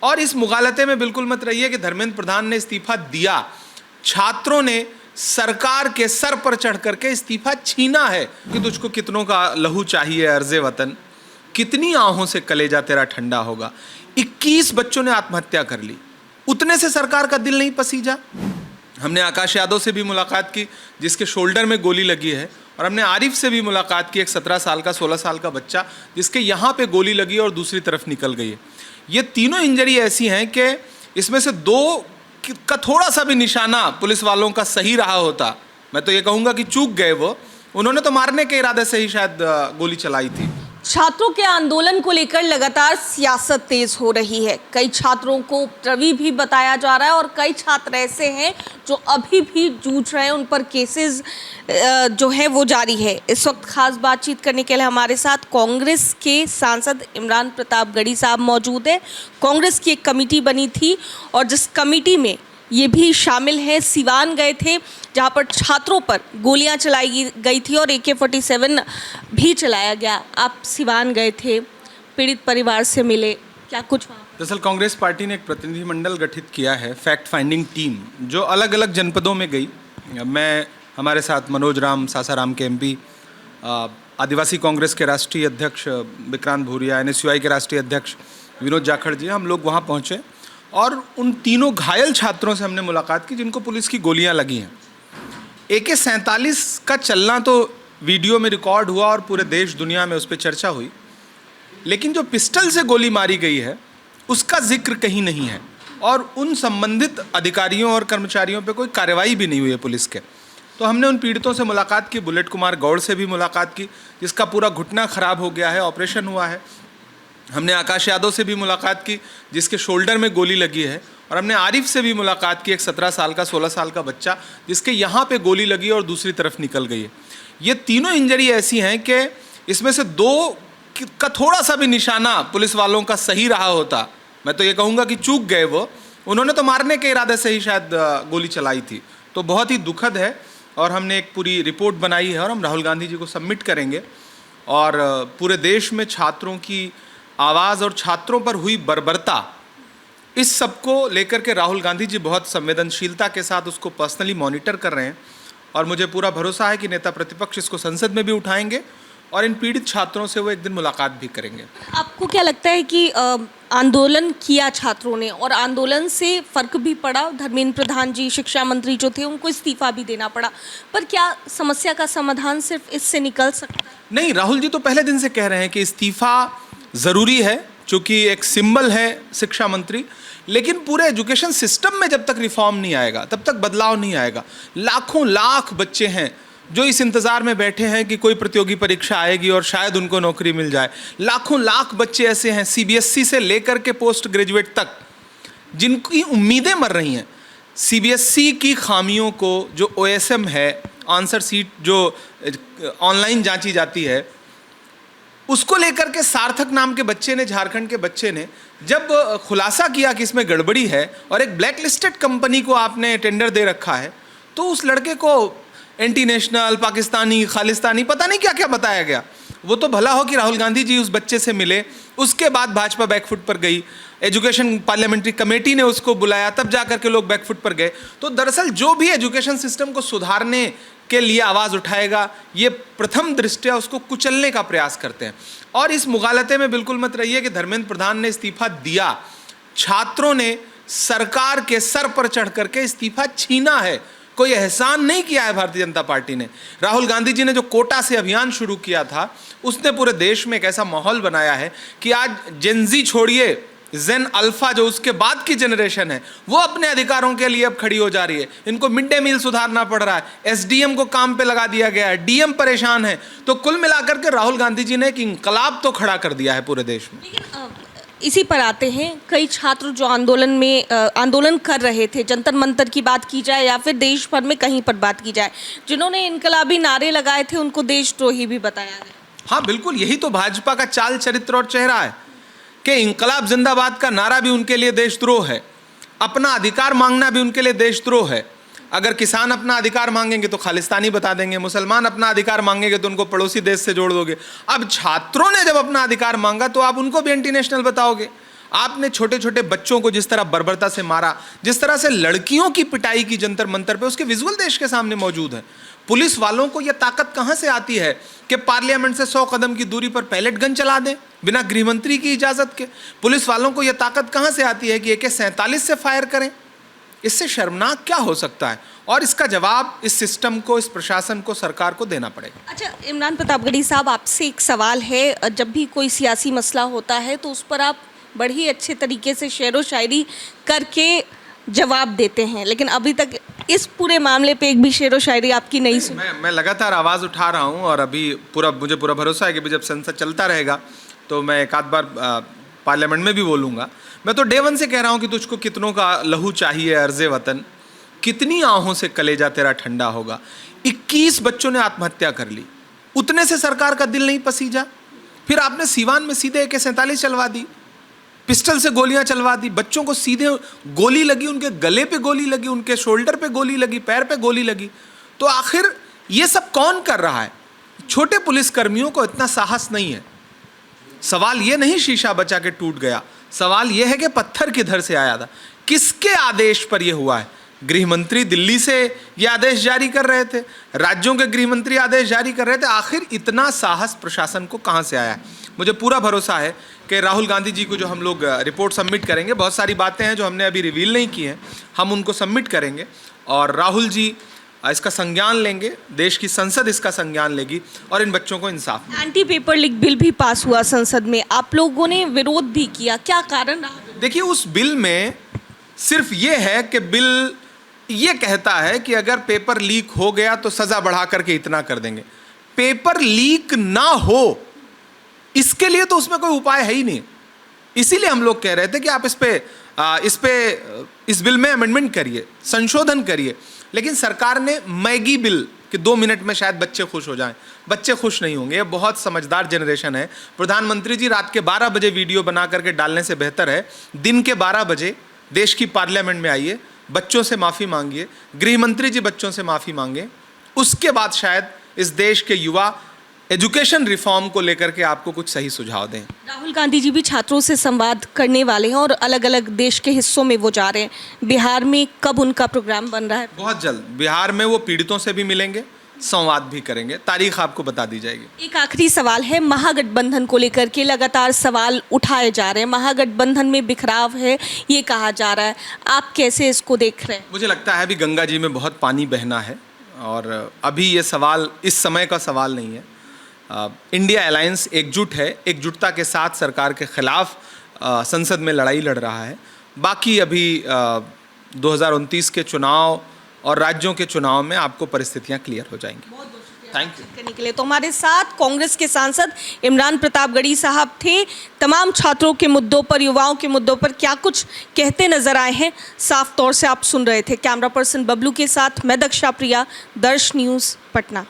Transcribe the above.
और इस मुगालते में बिल्कुल मत रहिए कि धर्मेंद्र प्रधान ने इस्तीफा दिया, छात्रों ने सरकार के सर पर चढ़ करके इस्तीफा छीना है कि तुझको कितनों का लहू चाहिए अर्ज़े वतन, कितनी आहों से कलेजा तेरा ठंडा होगा। 21 बच्चों ने आत्महत्या कर ली, उतने से सरकार का दिल नहीं पसीजा। हमने आकाश यादव से भी मुलाकात की जिसके शोल्डर में गोली लगी है, और हमने आरिफ से भी मुलाकात की, एक 17 साल का 16 साल का बच्चा जिसके यहाँ पे गोली लगी और दूसरी तरफ निकल गई है। ये तीनों इंजरी ऐसी हैं कि इसमें से 2 का थोड़ा सा भी निशाना पुलिस वालों का सही रहा होता, मैं तो ये कहूँगा कि चूक गए वो, उन्होंने तो मारने के इरादे से ही शायद गोली चलाई थी। छात्रों के आंदोलन को लेकर लगातार सियासत तेज हो रही है। कई छात्रों को उपद्रवी भी बताया जा रहा है और कई छात्र ऐसे हैं जो अभी भी जूझ रहे हैं, उन पर केसेस जो है वो जारी है। इस वक्त खास बातचीत करने के लिए हमारे साथ कांग्रेस के सांसद इमरान प्रताप गढ़ी साहब मौजूद है। कांग्रेस की एक कमेटी बनी थी और जिस कमेटी में ये भी शामिल है, सिवान गए थे जहाँ पर छात्रों पर गोलियां चलाई गई थी और AK-47 भी चलाया गया। आप सिवान गए थे, पीड़ित परिवार से मिले, क्या कुछ वहाँ? दरअसल कांग्रेस पार्टी ने एक प्रतिनिधिमंडल गठित किया है, फैक्ट फाइंडिंग टीम, जो अलग अलग जनपदों में गई। मैं, हमारे साथ मनोज राम सासाराम के MP, आदिवासी कांग्रेस के राष्ट्रीय अध्यक्ष विक्रांत भूरिया, NSUI के राष्ट्रीय अध्यक्ष विनोद जाखड़ जी, हम लोग वहाँ पहुँचे और उन तीनों घायल छात्रों से हमने मुलाकात की जिनको पुलिस की गोलियां लगी हैं। AK-47 का चलना तो वीडियो में रिकॉर्ड हुआ और पूरे देश दुनिया में उस पर चर्चा हुई, लेकिन जो पिस्टल से गोली मारी गई है उसका जिक्र कहीं नहीं है और उन संबंधित अधिकारियों और कर्मचारियों पे कोई कार्रवाई भी नहीं हुई है पुलिस के। तो हमने उन पीड़ितों से मुलाकात की, बुलेट कुमार गौड़ से भी मुलाकात की जिसका पूरा घुटना खराब हो गया है, ऑपरेशन हुआ है। हमने आकाश यादव से भी मुलाकात की जिसके शोल्डर में गोली लगी है, और हमने आरिफ से भी मुलाकात की, एक 17 साल का 16 साल का बच्चा जिसके यहाँ पे गोली लगी और दूसरी तरफ निकल गई है। ये तीनों इंजरी ऐसी हैं कि इसमें से 2 का थोड़ा सा भी निशाना पुलिस वालों का सही रहा होता, मैं तो ये कहूँगा कि चूक गए वो, उन्होंने तो मारने के इरादे से ही शायद गोली चलाई थी। तो बहुत ही दुखद है और हमने एक पूरी रिपोर्ट बनाई है और हम राहुल गांधी जी को सबमिट करेंगे। और पूरे देश में छात्रों की आवाज़ और छात्रों पर हुई बर्बरता, इस सब को लेकर के राहुल गांधी जी बहुत संवेदनशीलता के साथ उसको पर्सनली मॉनिटर कर रहे हैं और मुझे पूरा भरोसा है कि नेता प्रतिपक्ष इसको संसद में भी उठाएंगे और इन पीड़ित छात्रों से वो एक दिन मुलाकात भी करेंगे। आपको क्या लगता है कि आंदोलन किया छात्रों ने और आंदोलन से फ़र्क भी पड़ा? धर्मेंद्र प्रधान जी शिक्षा मंत्री जो थे उनको इस्तीफा भी देना पड़ा, पर क्या समस्या का समाधान सिर्फ इससे निकल सकता है? नहीं, राहुल जी तो पहले दिन से कह रहे हैं कि इस्तीफा ज़रूरी है क्योंकि एक सिंबल है शिक्षा मंत्री, लेकिन पूरे एजुकेशन सिस्टम में जब तक रिफॉर्म नहीं आएगा तब तक बदलाव नहीं आएगा। लाखों लाख बच्चे हैं जो इस इंतज़ार में बैठे हैं कि कोई प्रतियोगी परीक्षा आएगी और शायद उनको नौकरी मिल जाए। लाखों लाख बच्चे ऐसे हैं CBSE से लेकर के पोस्ट ग्रेजुएट तक जिनकी उम्मीदें मर रही हैं। CBSE की खामियों को, जो OSM है, आंसर सीट जो ऑनलाइन जांची जाती है, उसको लेकर के सार्थक नाम के बच्चे ने, झारखंड के बच्चे ने जब खुलासा किया कि इसमें गड़बड़ी है और एक ब्लैक लिस्टेड कंपनी को आपने टेंडर दे रखा है, तो उस लड़के को एंटी नेशनल, पाकिस्तानी, खालिस्तानी, पता नहीं क्या क्या बताया गया। वो तो भला हो कि राहुल गांधी जी उस बच्चे से मिले, उसके बाद भाजपा बैकफुट पर गई, एजुकेशन पार्लियामेंट्री कमेटी ने उसको बुलाया, तब जा कर के लोग बैकफुट पर गए। तो दरअसल जो भी एजुकेशन सिस्टम को सुधारने के लिए आवाज़ उठाएगा, ये प्रथम दृष्टया उसको कुचलने का प्रयास करते हैं। और इस मुगालते में बिल्कुल मत रहिए कि धर्मेंद्र प्रधान ने इस्तीफा दिया, छात्रों ने सरकार के सर पर चढ़ करके इस्तीफा छीना है। कोई एहसान नहीं किया है भारतीय जनता पार्टी ने। राहुल गांधी जी ने जो कोटा से अभियान शुरू किया था, उसने पूरे देश में एक ऐसा माहौल बनाया है कि आज जेनजी छोड़िए, जेन अल्फा जो उसके बाद की जनरेशन है, वो अपने अधिकारों के लिए अब खड़ी हो जा रही है। इनको मिड डे मील सुधारना पड़ रहा है, SDM को काम पे लगा दिया गया है, DM परेशान है। तो कुल मिलाकर के राहुल गांधी जी ने एक इंकलाब तो खड़ा कर दिया है पूरे देश में। लेकिन इसी पर आते हैं, कई छात्र जो आंदोलन कर रहे थे, जंतर मंतर की बात की जाए या फिर देश भर में कहीं पर बात की जाए, जिन्होंने इनकलाबी नारे लगाए थे उनको देशद्रोही भी बताया गया। हाँ बिल्कुल, यही तो भाजपा का चाल, चरित्र और चेहरा है कि इंकलाब जिंदाबाद का नारा भी उनके लिए देशद्रोह है, अपना अधिकार मांगना भी उनके लिए देशद्रोह है। अगर किसान अपना अधिकार मांगेंगे तो खालिस्तानी बता देंगे, मुसलमान अपना अधिकार मांगेंगे तो उनको पड़ोसी देश से जोड़ दोगे। अब छात्रों ने जब अपना अधिकार मांगा तो आप उनको भी एंटी नेशनल बताओगे। आपने छोटे छोटे बच्चों को जिस तरह बर्बरता से मारा, जिस तरह से लड़कियों की पिटाई की जंतर मंतर पे, उसके विजुअल देश के सामने मौजूद है। पुलिस वालों को यह ताकत कहां से आती है कि पार्लियामेंट से 100 कदम की दूरी पर पैलेट गन चला दें बिना गृहमंत्री की इजाजत के? पुलिस वालों को यह ताकत कहां से आती है कि AK-47 से फायर करें? इससे शर्मनाक क्या हो सकता है? और इसका जवाब इस सिस्टम को, इस प्रशासन को, सरकार को देना पड़ेगा। अच्छा, इमरान प्रतापगढ़ी साहब, आपसे एक सवाल है। जब भी कोई सियासी मसला होता है तो उस पर आप बड़ी अच्छे तरीके से शेरो शायरी करके जवाब देते हैं, लेकिन अभी तक इस पूरे मामले पे एक भी शेरो शायरी आपकी नहीं सुनी। मैं लगातार आवाज़ उठा रहा हूं और अभी मुझे पूरा भरोसा है कि जब संसद चलता रहेगा तो मैं एक आध बार पार्लियामेंट में भी बोलूँगा। मैं तो डे वन से कह रहा हूँ कि तुझको कितनों का लहू चाहिए अर्ज़े वतन, कितनी आहों से कलेजा तेरा ठंडा होगा। 21 बच्चों ने आत्महत्या कर ली, उतने से सरकार का दिल नहीं पसीजा। फिर आपने सीवान में सीधे AK-47 चलवा दी, पिस्टल से गोलियां चलवा दी, बच्चों को सीधे गोली लगी, उनके गले पे गोली लगी, उनके शोल्डर पे गोली लगी, पैर पे गोली लगी। तो आखिर ये सब कौन कर रहा है? छोटे पुलिसकर्मियों को इतना साहस नहीं है। सवाल ये नहीं शीशा बचा के टूट गया, सवाल ये है कि पत्थर किधर से आया था, किसके आदेश पर यह हुआ है? गृहमंत्री दिल्ली से ये आदेश जारी कर रहे थे, राज्यों के गृहमंत्री आदेश जारी कर रहे थे। आखिर इतना साहस प्रशासन को कहां से आया है? मुझे पूरा भरोसा है कि राहुल गांधी जी को जो हम लोग रिपोर्ट सबमिट करेंगे, बहुत सारी बातें हैं जो हमने अभी रिवील नहीं की हैं, हम उनको सबमिट करेंगे और राहुल जी इसका संज्ञान लेंगे, देश की संसद इसका संज्ञान लेगी और इन बच्चों को इंसाफ मिलेगा। एंटी पेपर लीक बिल भी पास हुआ संसद में, आप लोगों ने विरोध भी किया, क्या कारण रहा? देखिए, उस बिल में सिर्फ ये है कि बिल ये कहता है कि अगर पेपर लीक हो गया तो सजा बढ़ा करके इतना कर देंगे। पेपर लीक ना हो इसके लिए तो उसमें कोई उपाय है ही नहीं। इसीलिए हम लोग कह रहे थे कि आप इस बिल में अमेंडमेंट करिए, संशोधन करिए। लेकिन सरकार ने मैगी बिल कि 2 मिनट में शायद बच्चे खुश हो जाएं, बच्चे खुश नहीं होंगे। ये बहुत समझदार जनरेशन है। प्रधानमंत्री जी रात के 12 बजे वीडियो बना करके डालने से बेहतर है दिन के 12 बजे देश की पार्लियामेंट में आइए, बच्चों से माफ़ी मांगिए, गृहमंत्री जी बच्चों से माफ़ी मांगे, उसके बाद शायद इस देश के युवा एजुकेशन रिफॉर्म को लेकर के आपको कुछ सही सुझाव दें। राहुल गांधी जी भी छात्रों से संवाद करने वाले हैं और अलग अलग देश के हिस्सों में वो जा रहे हैं। बिहार में कब उनका प्रोग्राम बन रहा है? बहुत जल्द बिहार में वो पीड़ितों से भी मिलेंगे, संवाद भी करेंगे, तारीख आपको बता दी जाएगी। एक आखिरी सवाल है, महागठबंधन को लेकर के लगातार सवाल उठाए जा रहे हैं। महागठबंधन में बिखराव है ये कहा जा रहा है, आप कैसे इसको देख रहे हैं? मुझे लगता है अभी गंगा जी में बहुत पानी बहना है और अभी ये सवाल इस समय का सवाल नहीं है। इंडिया अलायंस एकजुट है, एकजुटता के साथ सरकार के खिलाफ संसद में लड़ाई लड़ रहा है। बाकी अभी 2029 के चुनाव और राज्यों के चुनाव में आपको परिस्थितियां क्लियर हो जाएंगी। थैंक यू करने के लिए। तो हमारे साथ कांग्रेस के सांसद इमरान प्रतापगढ़ी साहब थे। तमाम छात्रों के मुद्दों पर, युवाओं के मुद्दों पर क्या कुछ कहते नजर आए हैं, साफ तौर से आप सुन रहे थे। कैमरा पर्सन बबलू के साथ मैं दक्षा प्रिया, दर्श न्यूज़, पटना।